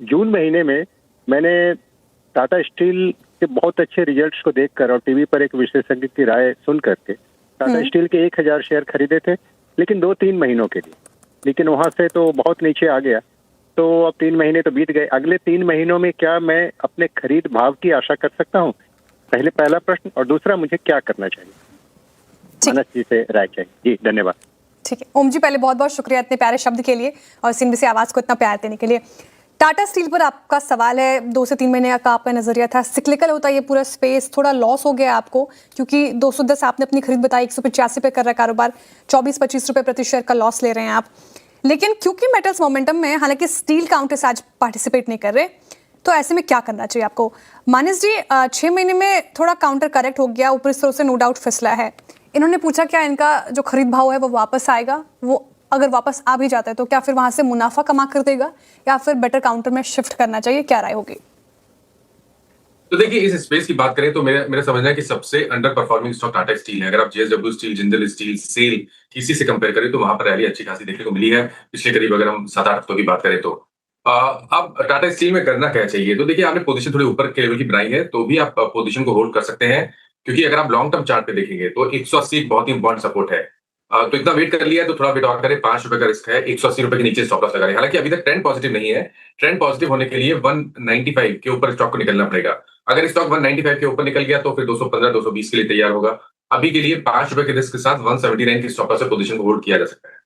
जून महीने में मैंने टाटा स्टील के बहुत अच्छे रिजल्ट्स को देखकर और टीवी पर एक विशेषज्ञ की राय सुन करके टाटा स्टील के 1000 शेयर खरीदे थे, लेकिन 2-3 महीनों के लिए। लेकिन वहां से तो बहुत नीचे आ गया। तो अब 3 महीने तो बीत गए। अगले 3 महीनों में क्या मैं अपने खरीद भाव की आशा कर सकता हूँ? पहला प्रश्न। और दूसरा, मुझे क्या करना चाहिए? मानस जी से राय चाहिए। जी, धन्यवाद। ठीक है ओम जी, पहले बहुत बहुत शुक्रिया इतने प्यारे शब्द के लिए और सिंधी से आवाज को इतना प्यार देने के लिए। टाटा स्टील पर आपका सवाल है, 2 से 3 महीने का आपका नजरिया था, सिक्लिकल होता है ये पूरा स्पेस, थोड़ा लॉस हो गया आपको क्योंकि 210 आपने अपनी खरीद बताई, 185 पे कर रहा है कारोबार, 24-25 रुपए प्रति शेयर का लॉस ले रहे हैं आप। लेकिन क्योंकि मेटल्स मोमेंटम में, हालांकि स्टील काउंटर्स आज पार्टिसिपेट नहीं कर रहे, तो ऐसे में क्या करना चाहिए आपको? मानस जी, 6 महीने में थोड़ा काउंटर करेक्ट हो गया, ऊपरी स्तर से नो डाउट फिसला है। इन्होंने पूछा क्या इनका जो खरीद भाव है वो वापस आएगा? वो अगर वापस आ भी जाता है तो क्या फिर वहां से मुनाफा कमा कर देगा या फिर बेटर काउंटर में शिफ्ट करना चाहिए? क्या राय होगी? तो देखिए, इस स्पेस की बात करें तो मेरा समझना है कि सबसे under performing stock Tata steel है। अगर आप JSW steel, Jindal steel, SAIL, किसी से कंपेयर करें तो वहां पर रैली अच्छी खासी देखने को मिली है पिछले करीब, अगर हम 7-8 हफ्तों की बात करें तो। अब टाटा स्टील में करना क्या चाहिए? तो देखिए, आपने पोजीशन थोड़ी ऊपर के लेवल की बनाई है तो भी आप पोजीशन को होल्ड कर सकते हैं, क्योंकि अगर आप लॉन्ग टर्म चार्ट पे देखेंगे तो 180 एक बहुत ही इंपॉर्टेंट सपोर्ट है। तो इतना वेट कर लिया है तो थोड़ा वेट और करें, ₹5 का रिस्क है, 180 रुपए के नीचे स्टॉप लॉस लगा रहे हैं। हालांकि अभी तक ट्रेंड पॉजिटिव नहीं है। ट्रेंड पॉजिटिव होने के लिए 195 के ऊपर स्टॉक को निकलना पड़ेगा। अगर स्टॉक 195 के ऊपर निकल गया तो फिर 215-220 के लिए तैयार होगा। अभी के लिए ₹5 के रिस्क के साथ 179 की स्टॉप लॉस से पोजीशन को होल्ड किया जा सकता है।